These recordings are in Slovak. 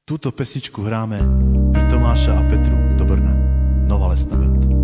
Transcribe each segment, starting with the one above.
Túto pesničku hráme pre Tomáša a Petru do Brna. Nová lesná band.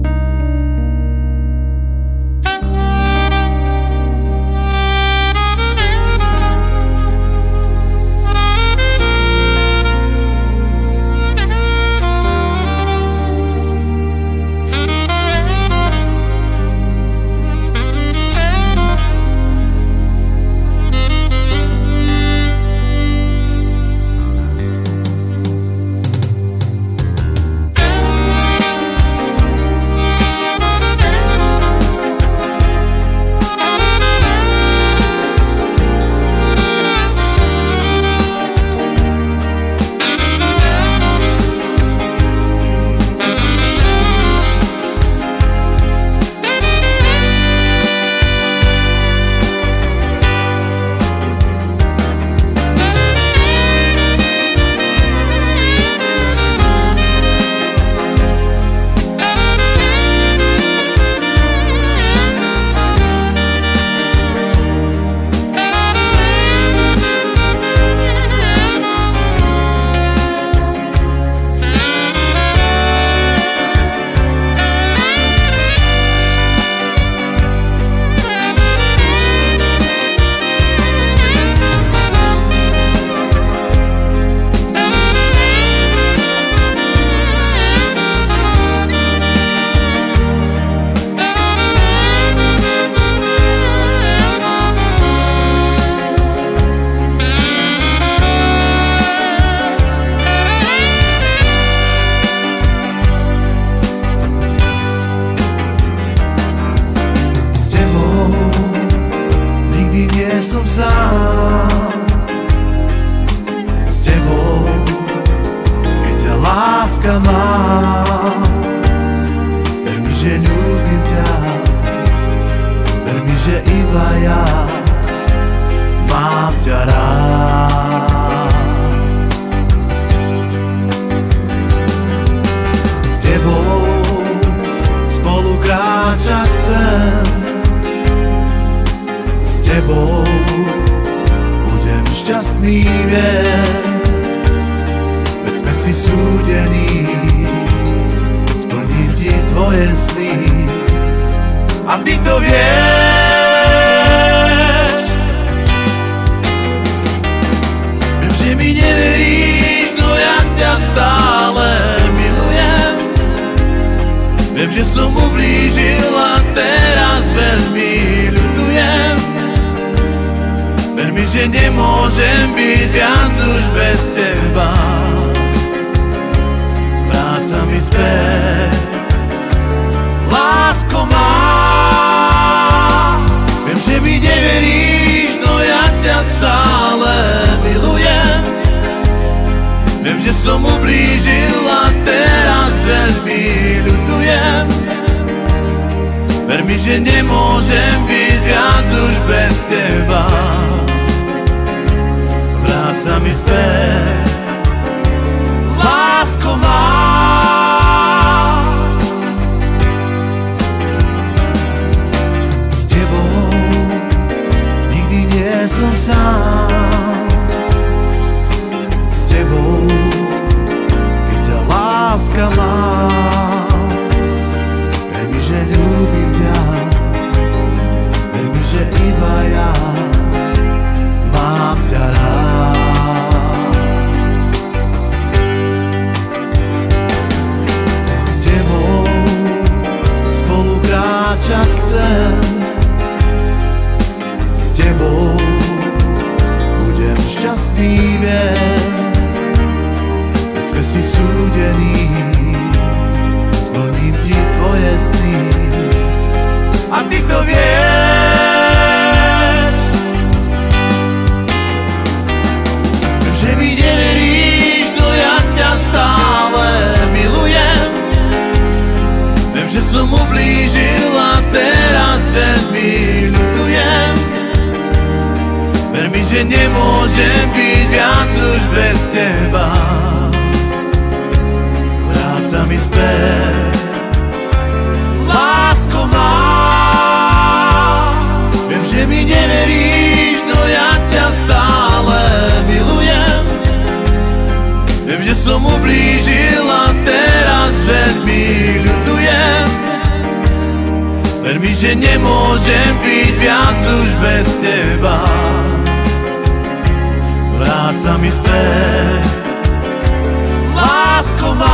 Som sám s tebou, keď ťa láska má. Ver mi, že ľúbim ťa, ver mi, že iba ja mám ťa rád. S tebou spolu kráčať chcem, s tebou budem šťastný, viem, veď sme si súdení, splním ti tvoje sny a ty to vieš. Viem, že mi neveríš, no ja ťa stále milujem. Viem, že som ublížil a teraz veľmi ľutujem. Ver mi, že nemôžem byť viac už bez teba. Vráť sa mi späť, lásko má. Viem, že mi neveríš, no ja ťa stále milujem. Viem, že som ublížil a teraz veľmi ľutujem. Ver mi, že nemôžem byť viac už bez teba. Vráť sa mi späť, lásko má. S tebou nikdy nie som sám. S tebou, keď ťa láska má. Ver mi, že ľúbim ťa, ver mi, že iba ja mám ťa rád. S tebou spolu kráčať chcem, s tebou budem šťastný, viem, veď sme si súdení, splním ti tvoje sny a ty to vieš. Viem, že mi neveríš, no ja ťa stále milujem. Viem, že som ublížil a teraz veľmi ľutujem. Ver mi, že nemôžem byť viac už bez teba. Vráť sa mi späť, lásko má. Viem, že mi neveríš, no ja ťa stále milujem. Viem, Viem, že som ublížil a teraz veľmi ľutujem. Ver mi, že nemôžem byť viac už bez teba. Vráť sa mi späť, lásko má.